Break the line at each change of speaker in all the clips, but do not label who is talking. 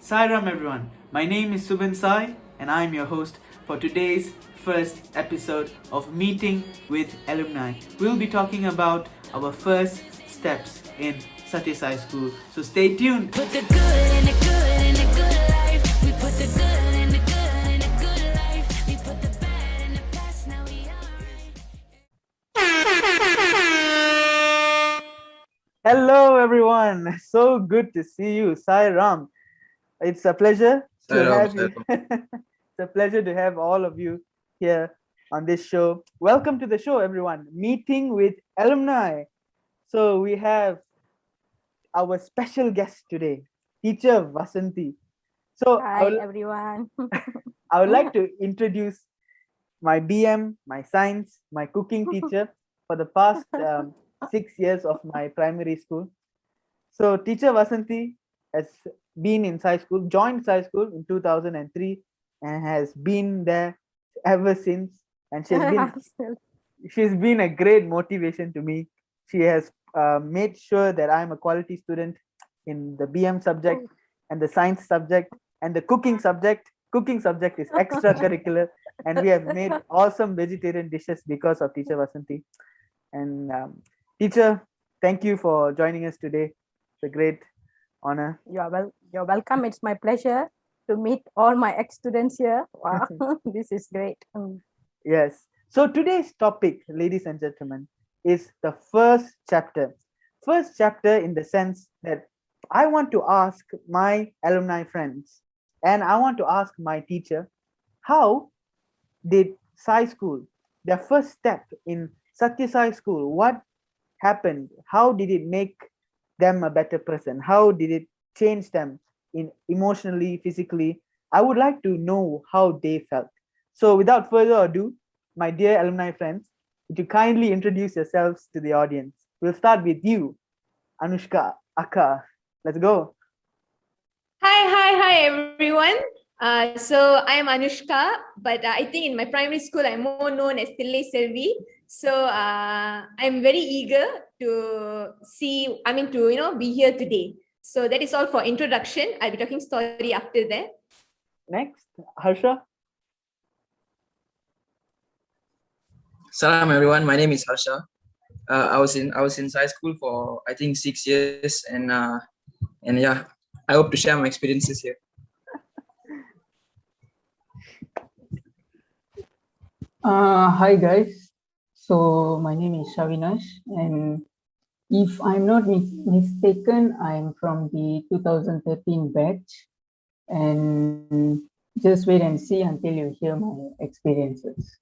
Sai Ram Everyone. My name is Subin Sai and I am your host for today's first episode of Meeting with Alumni. We'll be talking about our first steps in Satya Sai School. So stay tuned.
Put the good in the good in the good life. We put the good in the good in the good life. We put the bad in the past. Now we are.
Hello everyone. So good to see you, Sai Ram. It's a pleasure to have you. It's a pleasure to have all of you here on this show. Welcome to the show, everyone. Meeting with Alumni. So we have our special guest today, teacher Vasanti. So
Hi everyone.
I would like to introduce my BM, my science, my cooking teacher for the past 6 years of my primary school. So teacher Vasanti has been in Sai School, joined Sai School in 2003 and has been there ever since. And she's been a great motivation to me. She has made sure that I'm a quality student in the BM subject and the science subject and the cooking subject. Cooking subject is extracurricular, and we have made awesome vegetarian dishes because of teacher Vasanti. And teacher, thank you for joining us today. It's a great honor.
You're welcome. It's my pleasure to meet all my ex-students here. Wow, this is great.
Yes. So today's topic, ladies and gentlemen, is the first chapter. First chapter in the sense that I want to ask my alumni friends and I want to ask my teacher, how did Sai School, their first step in Satya Sai School, what happened? How did it make them a better person? How did it change them in emotionally, physically? I would like to know how they felt. So without further ado, my dear alumni friends, would you kindly introduce yourselves to the audience? We'll start with you, Anushka, Akka. Let's go.
Hi, everyone. So I am Anushka, but I think in my primary school I'm more known as Tillai Selvi. So I'm very eager to be here today. So that is all for introduction. I'll be talking story after that.
Next, Harsha.
Salam everyone, my name is Harsha. I was in Sai School for I think 6 years, and yeah, I hope to share my experiences here.
Hi guys, so my name is Shavinash, and if I'm not mistaken, I'm from the 2013 batch, and just wait and see until you hear my experiences.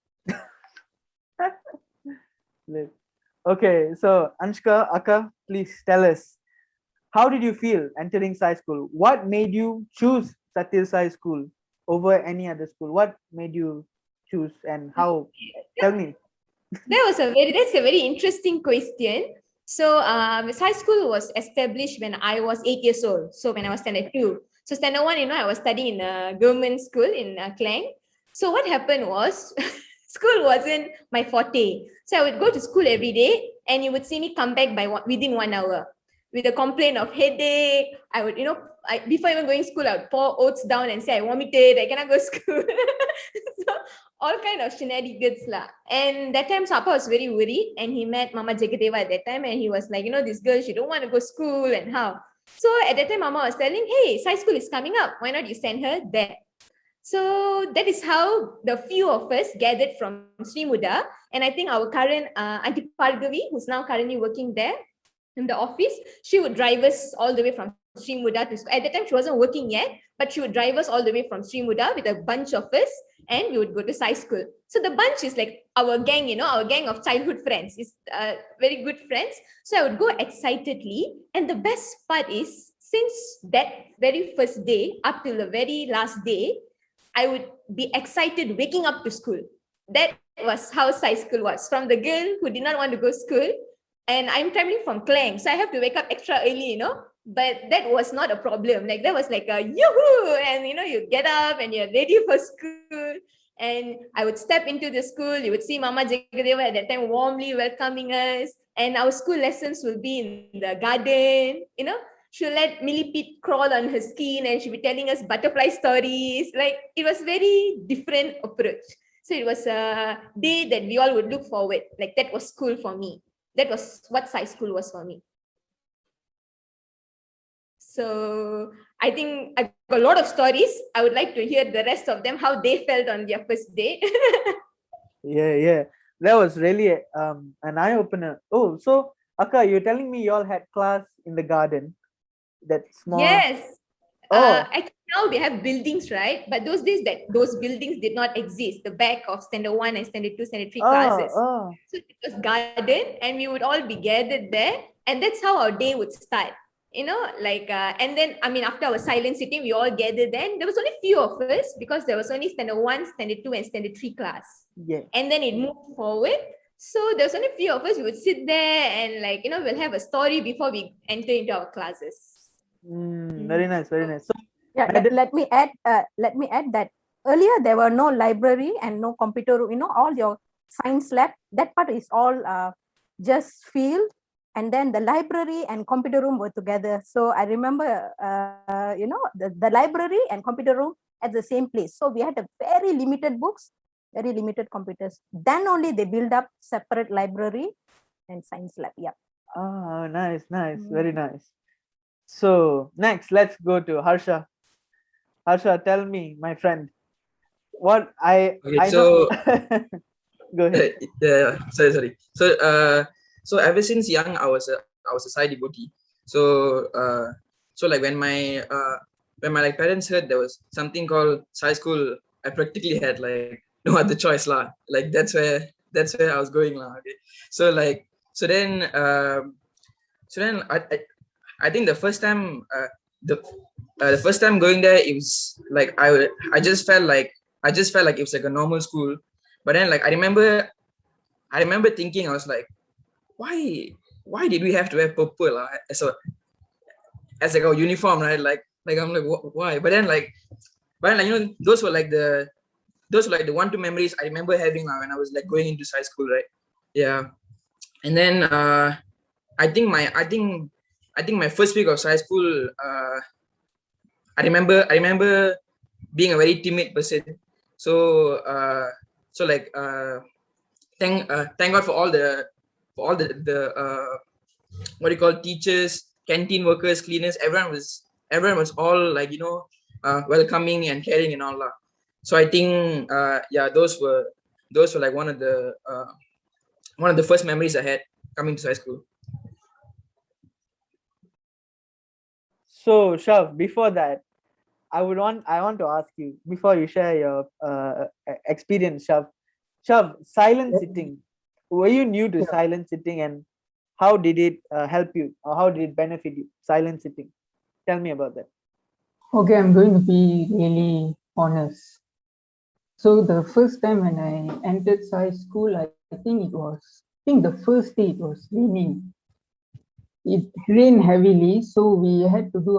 Okay, so Anushka, Akka, please tell us, how did you feel entering Sai School? What made you choose Satya Sai School over any other school? What made you choose and how? Tell me.
That's a very interesting question. So Sai School was established when I was 8 years old. So when I was standard 2. So standard 1, I was studying in a government school in Klang. So what happened was school wasn't my forte. So I would go to school every day and you would see me come back within 1 hour with a complaint of headache. I would, before even going to school, I would pour oats down and say I vomited, I cannot go to school. So all kind of shenanigans lah. And that time Sapa was very worried and he met Mama Jagadeva at that time and he was like, this girl, she don't want to go to school and how. So at that time Mama was telling, hey, Sai School is coming up. Why not you send her there? So that is how the few of us gathered from Sri Muda. And I think our current Auntie Pargavi, who's now currently working there in the office, she would drive us all the way from Sri Muda to school. At that time, she wasn't working yet, but she would drive us all the way from Sri Muda with a bunch of us and we would go to Sai School. So the bunch is like our gang, our gang of childhood friends. It's very good friends. So I would go excitedly. And the best part is, since that very first day up till the very last day, I would be excited waking up to school. That was how Sai School was. From the girl who did not want to go to school, and I'm traveling from Klang, so I have to wake up extra early, But that was not a problem. Like that was like a yoo-hoo, and you get up and you're ready for school. And I would step into the school. You would see Mama Jagadeva at that time warmly welcoming us. And our school lessons will be in the garden, she'll let millipede crawl on her skin and she'll be telling us butterfly stories. Like, it was very different approach. So it was a day that we all would look forward. Like, that was school for me. That was what Sai School was for me. So I think I've got a lot of stories. I would like to hear the rest of them, how they felt on their first day.
Yeah. That was really an eye opener. Oh, so Akka, you're telling me you all had class in the garden, that small.
Yes.
Oh,
Actually, now they have buildings, right? But those days, those buildings did not exist. The back of standard 1 and standard 2, standard 3 classes.
oh.
So it was garden, and we would all be gathered there, and that's how our day would start. You know, like, and then, I mean, after our silent sitting, we all gathered then. There was only few of us because there was only standard 1, standard 2, and standard 3 class.
Yeah.
And then it moved forward. So there was only few of us. We would sit there and, like, you know, we'll have a story before we enter into our classes.
Very nice, very nice. So
Yeah, let me add that earlier there were no library and no computer room. You know, all your science lab, that part is all just field, and then the library and computer room were together. So I remember, you know, the library and computer room at the same place. So we had a very limited books, very limited computers. Then only they build up separate library and science lab. Yeah.
ah, nice, very nice. So next, let's go to Harsha. Harsha, tell me, my friend, what I
so
know. Go ahead.
yeah, sorry. So ever since young, I was a Sai devotee. So like when my like parents heard there was something called Sai School, I practically had like no other choice lah. Like that's where I was going lah. Okay. So then I think the first time the first time going there, it was like I just felt like it was like a normal school. But then, like, I remember thinking, I was like, why did we have to wear purple as like our uniform, right? Like I'm like, why? But then like you know, those were like the 1-2 memories I remember having when I was like going into high school, right? Yeah. And then I think my first week of high school, I remember being a very timid person. So like thank God for all the what do you call, teachers, canteen workers, cleaners. Everyone was all like, you know, welcoming and caring and all that. So I think those were like one of the first memories I had coming to high school.
So Shav, before that, I want to ask you, before you share your experience, Shav, silent sitting. Were you new to silent sitting, and how did it help you, or how did it benefit you? Silent sitting. Tell me about that.
Okay, I'm going to be really honest. So the first time when I entered Sai School, I think the first day it was raining. It rained heavily, so we had to do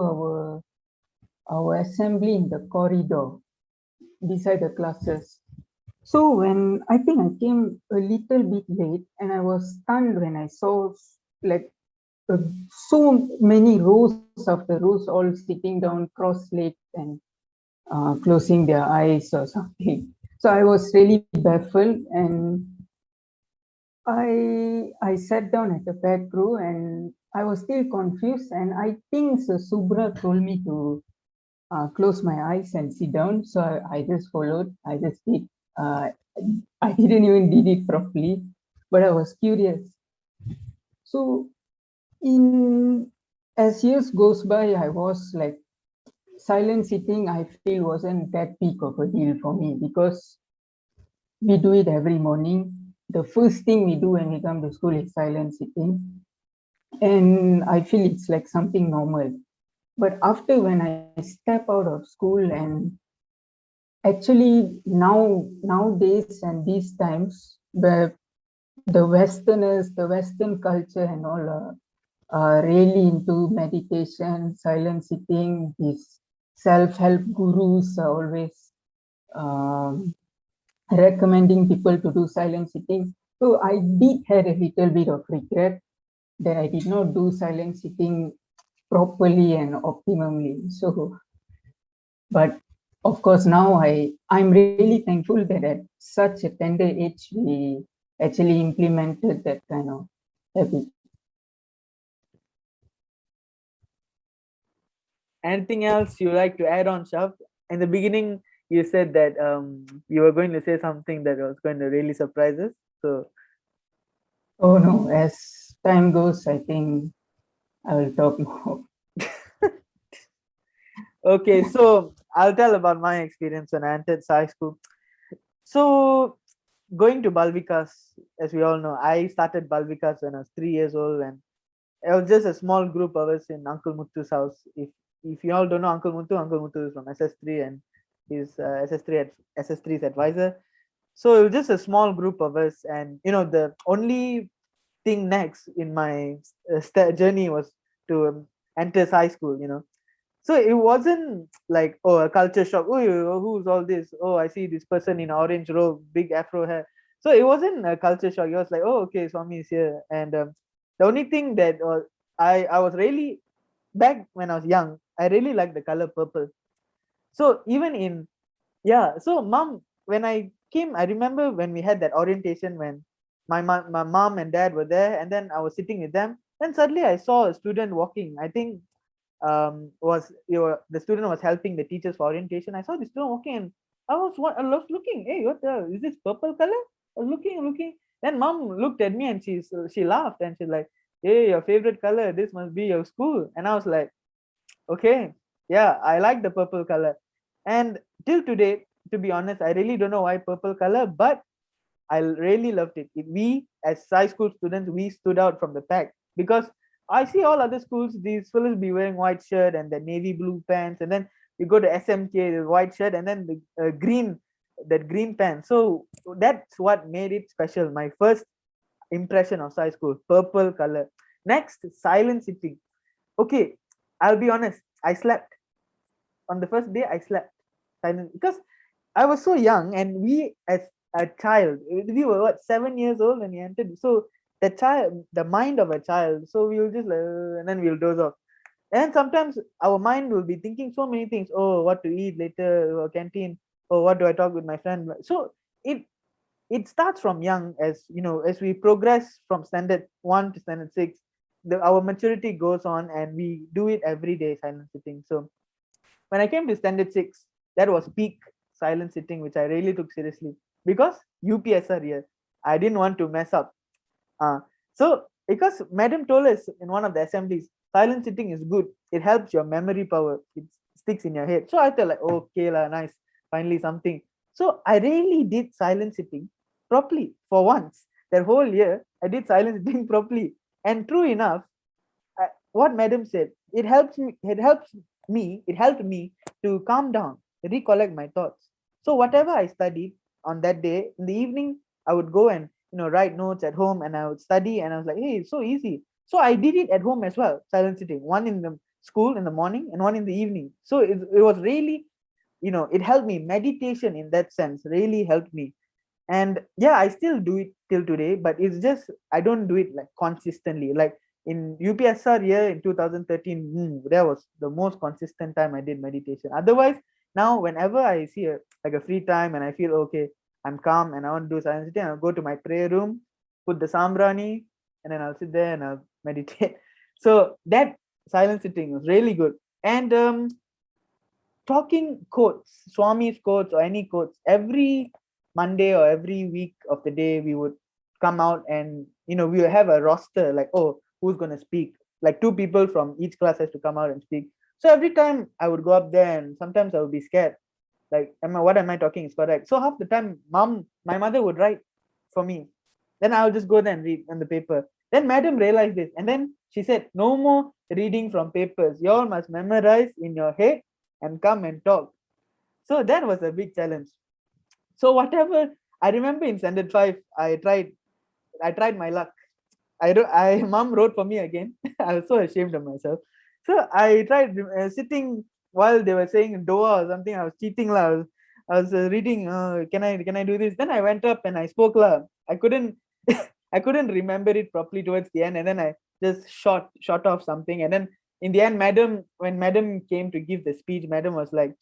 our assembly in the corridor beside the classes. So when I think I came a little bit late, and I was stunned when I saw like so many rows after rows all sitting down cross-legged and closing their eyes or something. So I was really baffled, and I sat down at the back row, and I was still confused, and I think Sir Subra told me to close my eyes and sit down. So I just followed. I just did. I didn't even did it properly, but I was curious. So as years goes by, I was like, silent sitting, I feel wasn't that big of a deal for me, because we do it every morning. The first thing we do when we come to school is silent sitting, and I feel it's like something normal. But after, when I step out of school, and actually nowadays and these times, where the Westerners, the Western culture and all are really into meditation, silent sitting, these self-help gurus are always recommending people to do silent sitting. So I did have a little bit of regret that I did not do silent sitting properly and optimally. So, but of course, now I'm really thankful that at such a tender age we actually implemented that kind of habit.
Anything else you like to add on, Shav? In the beginning, you said that you were going to say something that was going to really surprise us. So
Oh no, as time goes, I think I will talk more.
okay, so I'll tell about my experience when I entered Sai school. So going to Balvikas, as we all know, I started Balvikas when I was 3 years old, and it was just a small group of us in Uncle Muthu's house. If you all don't know Uncle Muthu is from SS3 and he's SS3's advisor. So it was just a small group of us, and the only thing next in my journey was to enter high school. So it wasn't like, oh, a culture shock. Oh, who's all this? Oh, I see this person in orange robe, big afro hair. So it wasn't a culture shock. It was like, oh, okay, Swami is here. And the only thing that I was really, back when I was young, I really liked the color purple. So even in, yeah, so mom, when I came, I remember when we had that orientation, when my mom and dad were there, and then I was sitting with them. Then suddenly I saw a student walking. I think the student was helping the teachers for orientation. I saw the student walking, and I was looking. Hey, what the is this purple color? I was looking. Then mom looked at me and she laughed and she's like, "Hey, your favorite color. This must be your school." And I was like, "Okay, yeah, I like the purple color." And till today, to be honest, I really don't know why purple color, but I really loved it. We, as high school students, we stood out from the pack, because I see all other schools, these fellas be wearing white shirt and the navy blue pants, and then you go to SMK, the white shirt, and then the that green pants. So that's what made it special. My first impression of high school, purple color. Next, silent sitting. Okay, I'll be honest, I slept. On the first day, I slept silent because I was so young, and we, as a child, we were what, 7 years old when we entered. So the mind of a child. So we'll just and then we'll doze off. And sometimes our mind will be thinking so many things. Oh, what to eat later, or canteen. Oh, what do I talk with my friend? So it it starts from young, as we progress from standard 1 to standard 6. Our maturity goes on, and we do it every day, silent sitting. So when I came to standard 6, that was peak silent sitting, which I really took seriously, because UPSR year, I didn't want to mess up. So because Madam told us in one of the assemblies, silent sitting is good. It helps your memory power. It sticks in your head. So I thought like, okay lah, nice, finally something. So I really did silent sitting properly for once. That whole year, I did silent sitting properly. And true enough, what Madam said, it helps me. It helped me to calm down, recollect my thoughts. So whatever I studied on that day, in the evening, I would go and write notes at home, and I would study, and I was like, hey, it's so easy. So I did it at home as well, silent sitting, one in the school in the morning and one in the evening. So it was really, it helped me. Meditation in that sense really helped me. And yeah, I still do it till today, but it's just I don't do it like consistently. Like in UPSR year in 2013, that was the most consistent time I did meditation. Otherwise, now whenever I see like a free time and I feel okay, I'm calm and I want to do silent sitting, I'll go to my prayer room, put the sambrani, and then I'll sit there and I'll meditate. So that silent sitting was really good. And talking quotes, Swami's quotes or any quotes, every Monday or every week of the day, we would come out and, we would have a roster like, oh, who's going to speak? Like 2 people from each class has to come out and speak. So every time I would go up there, and sometimes I would be scared. Like, what am I talking is correct? So half the time, my mother would write for me. Then I'll just go there and read on the paper. Then Madam realized this. And then she said, no more reading from papers. You all must memorize in your head and come and talk. So that was a big challenge. So whatever, I remember in standard 5, I tried my luck. Mom wrote for me again. I was so ashamed of myself. So I tried sitting while they were saying Doa or something. I was cheating lah. I was reading. Can I do this? Then I went up and I spoke lah. I couldn't I couldn't remember it properly towards the end, and then I just shot off something, and then in the end, when madam came to give the speech, madam was like,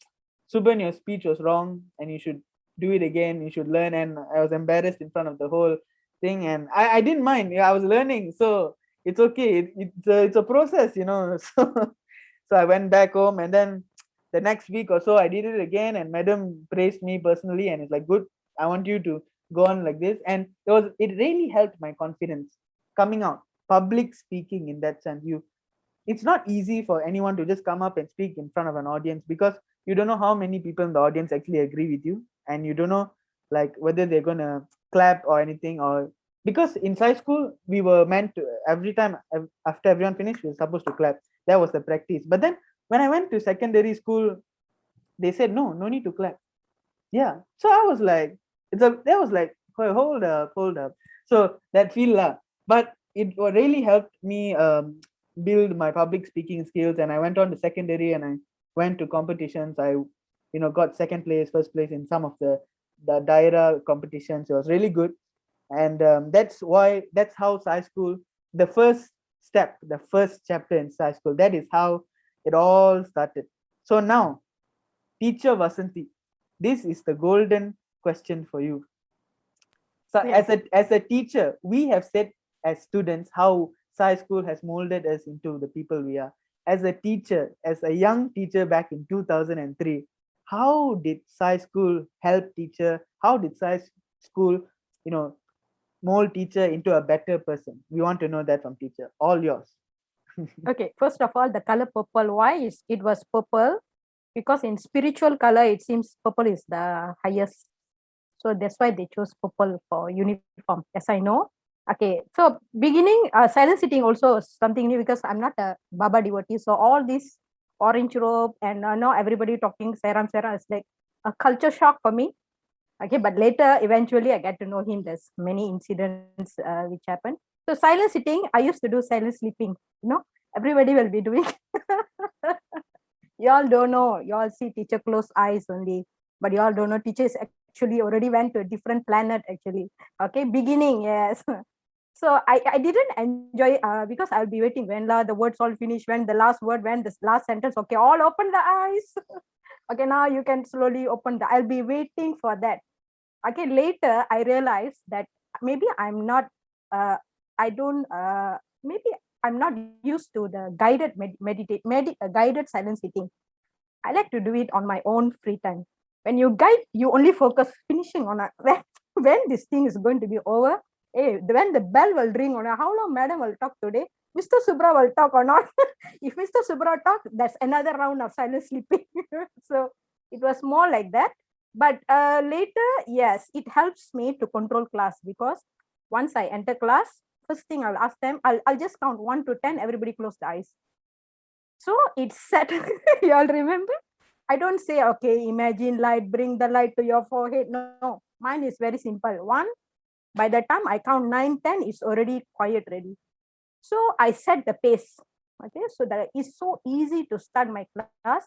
Subhan, your speech was wrong and you should do it again. You should learn. And I was embarrassed in front of the whole thing. And I didn't mind. Yeah, I was learning. So it's okay. It's a process, you know. So I went back home, and then the next week or so I did it again, and madam praised me personally, and it's like, good, I want you to go on like this. And it really helped my confidence coming out, public speaking. In that sense, it's not easy for anyone to just come up and speak in front of an audience, because you don't know how many people in the audience actually agree with you, and you don't know like whether they're gonna clap or anything. Or because in high school we were meant to, every time after everyone finished, we were supposed to clap. That was the practice. But then when I went to secondary school, they said no need to clap. Yeah, so I was like, that was like, hold up. So that feel lah. But it really helped me build my public speaking skills, and I went on to secondary and I went to competitions. I got second place, first place in some of the daira competitions. It was really good. And that's how Sai School, the first step, the first chapter in Sai School, that is how it all started. So now, teacher Vasanthi, this is the golden question for you. So
Yes.
as a teacher, we have said as students how Sai School has molded us into the people we are. As a teacher, as a young teacher back in 2003, how did Sai School help teacher? How did Sai School, mold teacher into a better person? We want to know that from teacher. All yours.
Okay, first of all, the color purple. Why is it was purple? Because in spiritual color, it seems purple is the highest. So that's why they chose purple for uniform, as I know. Okay, so beginning, silent sitting also is something new, because I'm not a Baba devotee. So all this orange robe and now everybody talking Sai Ram is like a culture shock for me. Okay, but later, eventually, I get to know him. There's many incidents which happened. So silent sitting, I used to do silent sleeping. Everybody will be doing. Y'all don't know. Y'all see teacher close eyes only, but y'all don't know teachers actually already went to a different planet actually. Okay, beginning, yes. So I didn't enjoy because I'll be waiting when the words all finish, when the last word, when the last sentence. Okay, all open the eyes. Okay, now you can slowly open I'll be waiting for that. Okay, later I realized that maybe I'm not maybe I'm not used to the guided guided silent sitting. I like to do it on my own free time. When you guide, you only focus finishing on when this thing is going to be over. Hey, when the bell will ring on how long madam will talk today, Mr. Subra will talk or not. If Mr. Subra talk, that's another round of silent sleeping. So it was more like that. But later, yes, it helps me to control class, because once I enter class, first thing I'll ask them, I'll just count 1 to 10, everybody close the eyes. So it's set. You all remember? I don't say, okay, imagine light, bring the light to your forehead. No, mine is very simple. 1, by the time I count 9, 10, it's already quiet ready. So I set the pace. Okay, so that is so easy to start my class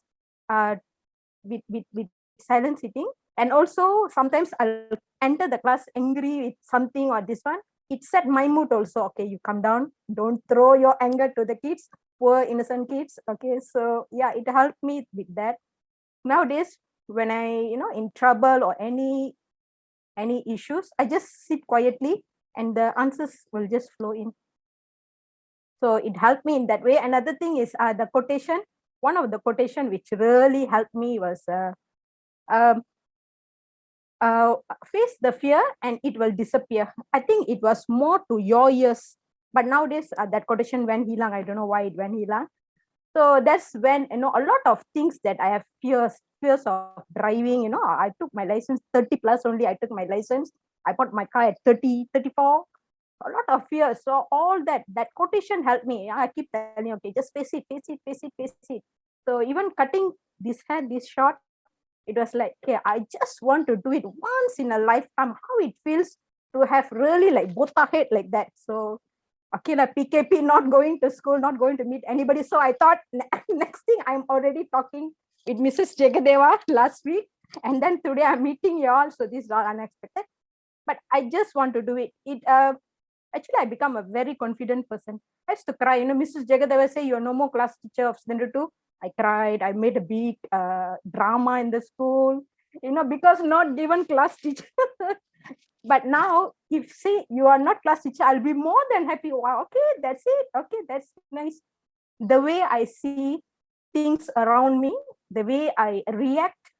with silent sitting. And also sometimes I'll enter the class angry with something or this one. It set my mood also. Okay, you come down, don't throw your anger to the kids, poor innocent kids. Okay, so yeah, it helped me with that. Nowadays, when I in trouble or any issues, I just sit quietly and the answers will just flow in. So it helped me in that way. Another thing is the quotation. One of the quotation which really helped me was face the fear and it will disappear. I think it was more to your ears, but nowadays that quotation went hilang. I don't know why it went hilang. So that's when a lot of things that I have fears of driving. I took my license 30 plus only. I took my license. I bought my car at 30, 34. A lot of fears. So all that quotation helped me. I keep telling, okay, just face it. So even cutting this hair, this short, it was like, okay, I just want to do it once in a lifetime. How it feels to have really like botak head like that. So okay, like PKP, not going to school, not going to meet anybody. So I thought next thing I'm already talking with Mrs. Jagadeva last week. And then today I'm meeting you all. So this is all unexpected. But I just want to do it. Actually, I become a very confident person. I used to cry. Mrs. Jagat would say, "You're no more class teacher of standard 2." I cried. I made a big drama in the school, because not given class teacher. But now, if say you are not class teacher, I'll be more than happy. Wow, okay, that's it. Okay, that's nice. The way I see things around me, the way I react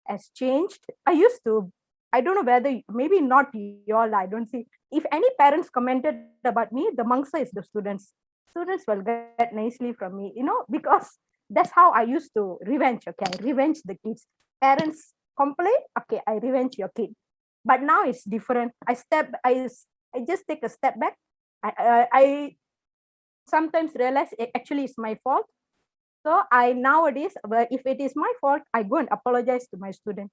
has changed. I don't know whether, maybe not y'all, I don't see. If any parents commented about me, the mangsa is the students. Students will get nicely from me, because that's how I used to revenge. Okay, I revenge the kids. Parents complain, okay, I revenge your kid. But now it's different. I just take a step back. I sometimes realize actually it's my fault. So I nowadays, if it is my fault, I go and apologize to my student.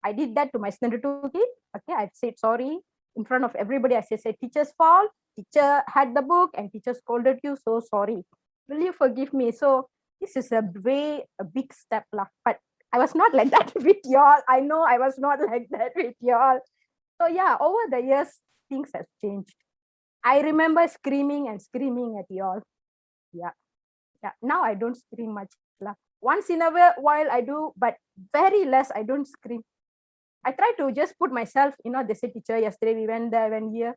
I did that to my standard 2 kid. Okay, I said sorry in front of everybody. I said teacher's fault. Teacher had the book and teacher scolded you. So sorry. Will you forgive me? So this is a big step lah. But I was not like that with y'all. I know I was not like that with y'all. So yeah, over the years, things have changed. I remember screaming at y'all. Yeah. Now I don't scream much lah. Once in a while I do, but very less. I don't scream. I try to just put myself, they say, teacher, yesterday we went there, went here.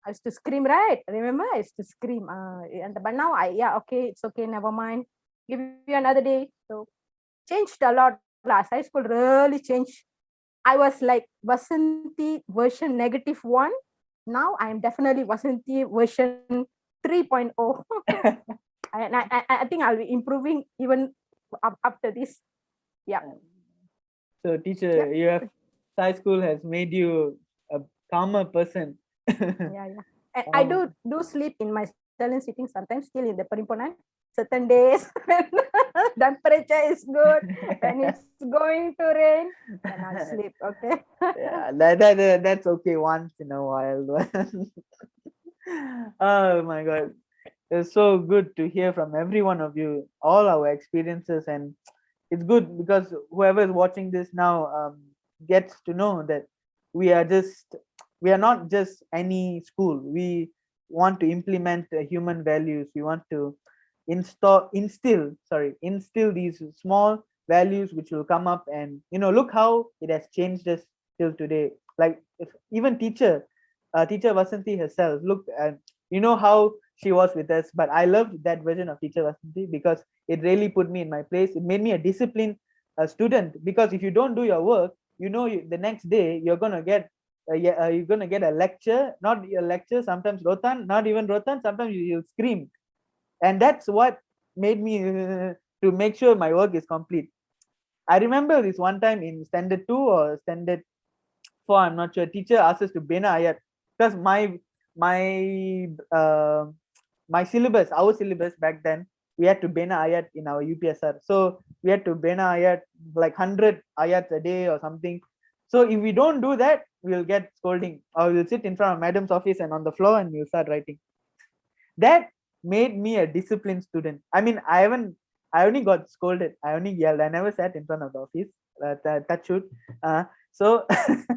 I used to scream, right? Remember, I used to scream. But now okay, it's okay, never mind. Give you another day. So changed a lot. High school really changed. I was like Vasanti version -1. Now I'm definitely Vasanti version 3.0. And I think I'll be improving even after this. Yeah.
So teacher, you have high school has made you a calmer person.
Yeah. And I do sleep in my silent sitting sometimes, still in the Parimponan. Certain days when temperature is good, when it's going to rain, then I'll sleep. Okay.
Yeah, that's okay once in a while. Oh my God. It's so good to hear from every one of you, all our experiences, and it's good because whoever is watching this now gets to know that we are not just any school. We want to implement human values. We want to instill these small values which will come up, and look how it has changed us till today. Like if even teacher Vasanti herself, look at how she was with us. But I loved that version of teacher Vasanti because it really put me in my place. It made me a disciplined student, because if you don't do your work, the next day you're gonna get a lecture, not a lecture, sometimes rotan, not even rotan, sometimes you'll scream. And that's what made me to make sure my work is complete. I remember this one time in standard 2 or standard 4, I'm not sure, teacher asked us to bena ayat, because my syllabus, our syllabus back then, we had to bena ayat in our UPSR. So we had to bena ayat like 100 ayats a day or something. So if we don't do that, we'll get scolding, or we'll sit in front of madam's office and on the floor and we'll start writing. That made me a disciplined student. I mean, I only got scolded. I only yelled. I never sat in front of the office. Touch wood. So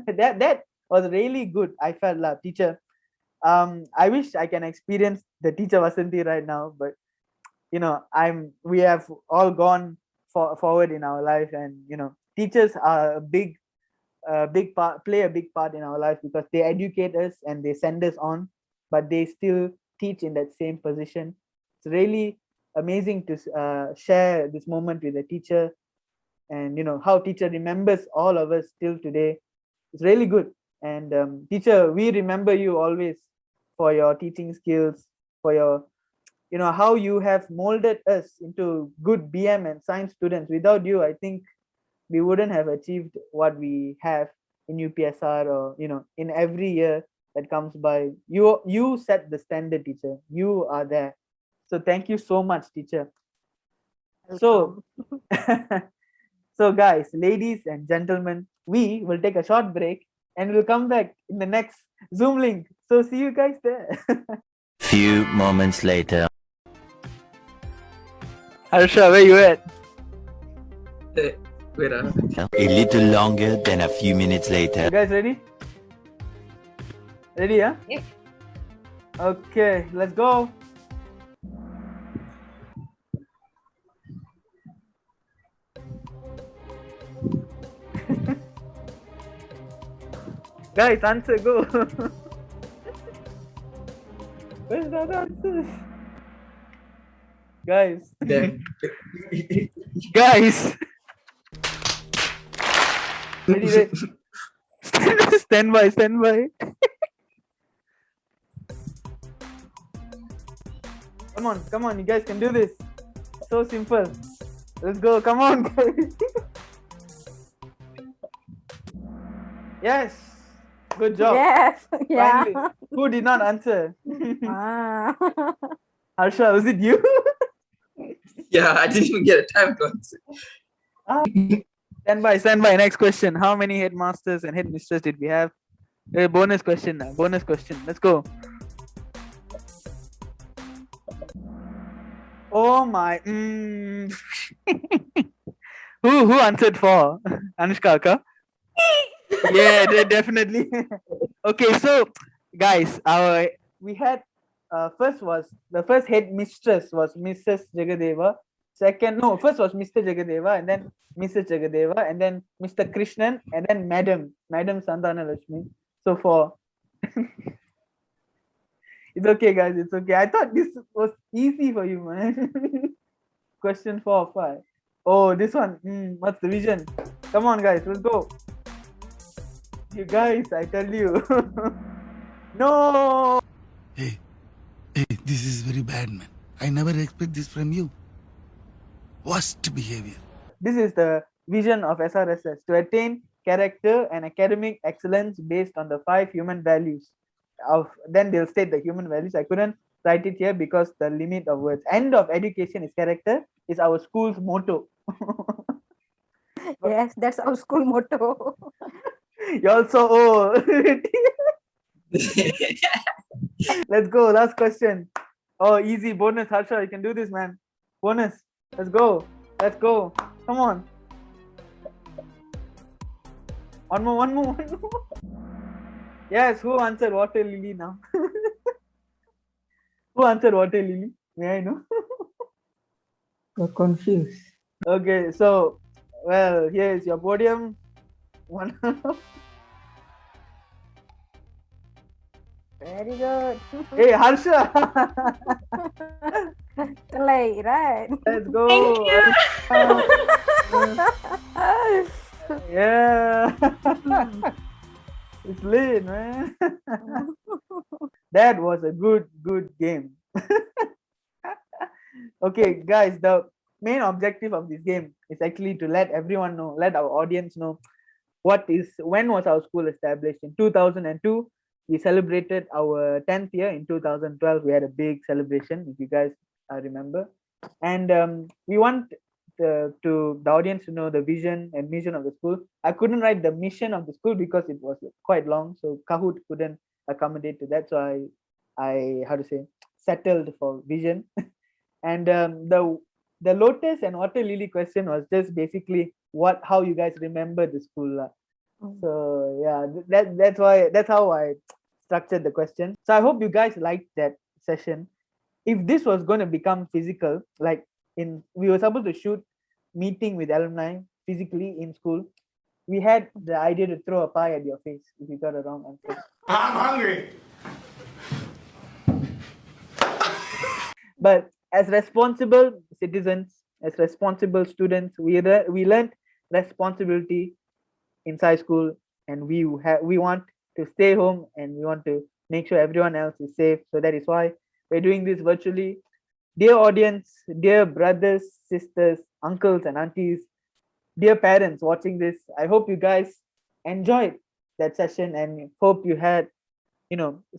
that was really good. I felt love, teacher. I wish I can experience the teacher Vasanti right now, but we have all gone forward in our life, and teachers are play a big part in our life because they educate us and they send us on, but they still teach in that same position. It's really amazing to share this moment with a teacher, and how teacher remembers all of us till today. It's really good. And teacher, we remember you always for your teaching skills, for your how you have molded us into good BM and science students. Without you, I think we wouldn't have achieved what we have in UPSR, or in every year that comes by. You set the standard, teacher. You are there. So thank you so much, teacher. So so guys, ladies and gentlemen, we will take a short break and we'll come back in the next Zoom link. So see you guys there.
Few moments later.
Harsha, where you at?
Wait,
A little longer than a few minutes later.
You guys ready? Ready, huh?
Yep.
Okay, let's go. Guys, answer, go. Where's the other answers? Guys.
Then
Guys. Ready, ready. Stand by, stand by. Come on, you guys can do this. So simple. Let's go, come on, guys. Yes, good job.
Yes. Yeah.
Finally. Who did not answer?
Ah.
Harsha, was it you?
yeah, I didn't even get a time to answer.
Stand by. Next question. How many headmasters and headmistresses did we have? Bonus question now. Bonus question. Let's go. Oh my. Who answered for? Anushka Akka? Yeah, definitely. Okay, so guys, we had the first headmistress was Mrs. Jagadeva. First was Mr. Jagadeva, and then Mrs. Jagadeva, and then Mr. Krishnan, and then Madam Santana Lakshmi. So 4. It's okay, guys. It's okay. I thought this was easy for you, man. Question 4 or 5. Oh, this one. What's the vision? Come on, guys. Let's go. You guys, I tell you. No.
Hey, this is very bad, man. I never expect this from you. Worst behavior.
This is the vision of SRSS to attain character and academic excellence based on the 5 human values. Then they'll state the human values. I couldn't write it here because the limit of words. End of education is character is our school's motto.
Yes, that's our school motto.
You also owe. Let's go. Last question. Oh, easy bonus. Harsha, you can do this, man. Bonus. Let's go. Let's go. Come on. One more. Yes, who answered water lily now? Who answered water lily? May I know?
Got confused.
Okay, so, well, here is your podium. One.
Very good.
Hey, Harsha.
Play, right?
Let's go.
Thank
Yeah. It's lit, man. That was a good game. Okay, guys, the main objective of this game is actually to let everyone know, let our audience know when was our school established. In 2002, we celebrated our 10th year. In 2012, we had a big celebration, if you guys remember. And we want the audience to know the vision and mission of the school. I couldn't write the mission of the school because it was quite long, so Kahoot couldn't accommodate to that. So I settled for vision. And the lotus and water lily question was just basically how you guys remember the school. So yeah, that's how I structured the question. So I hope you guys liked that session. If this was going to become physical, we were supposed to shoot meeting with alumni physically in school, we had the idea to throw a pie at your face if you got a wrong answer.
I'm hungry.
But as responsible citizens, as responsible students, we learned responsibility inside school, and we want to stay home, and we want to make sure everyone else is safe. So that is why we're doing this virtually. Dear audience, dear brothers, sisters, uncles and aunties, dear parents watching this, I hope you guys enjoyed that session and hope you had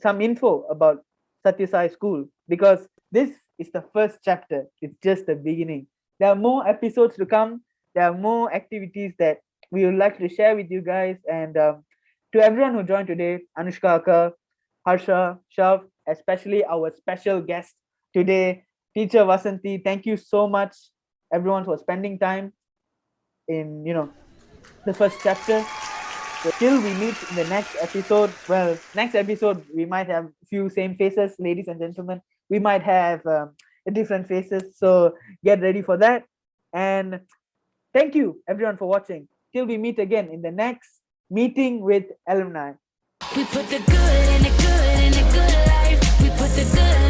some info about Satyasai School, because this is the first chapter. It's just the beginning. There are more episodes to come. There are more activities that we would like to share with you guys. And to everyone who joined today, Anushka Akka, Harsha, Shav, especially our special guest today, Teacher Vasanti, thank you so much, everyone, for spending time in the first chapter. till we meet in the next episode, well, next episode we might have few same faces, ladies and gentlemen. We might have different faces, so get ready for that. And thank you everyone for watching. Till we meet again in the next meeting with alumni.
We put the good in the good in the good life. We put the good